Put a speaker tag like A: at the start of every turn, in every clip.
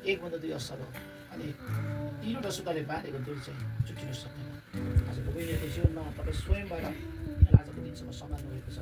A: 1 2 असल हो अनि 3वटा सुताले बाँधेको डोरी चाहिँ चुट्टिन सक्दैन। आजको बहिनीहरूको जीवनमा तपाईँ स्वयंबाट आजको दिनसम्म सम्हाल्नु भएको छ।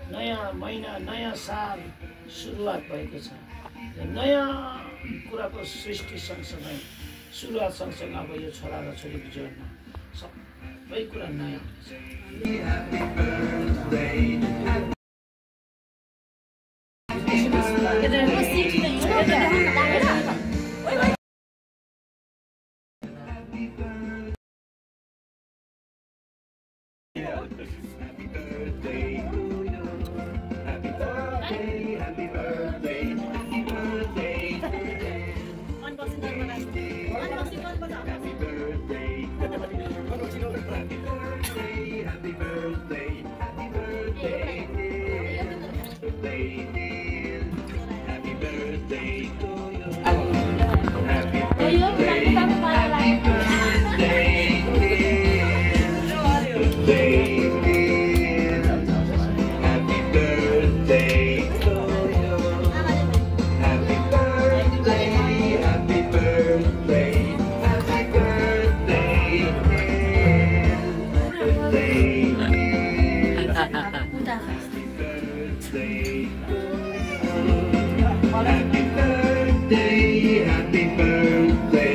A: नयाँ महिना नयाँ साल सुरुवात भएको छ। नयाँ कुराको सृष्टि सँगसँगै सुरुवात सँगसँगै अब यो छोरा र छोरीको जीवनमा सबै कुरा नयाँ हुनेछ।
B: Happy birthday.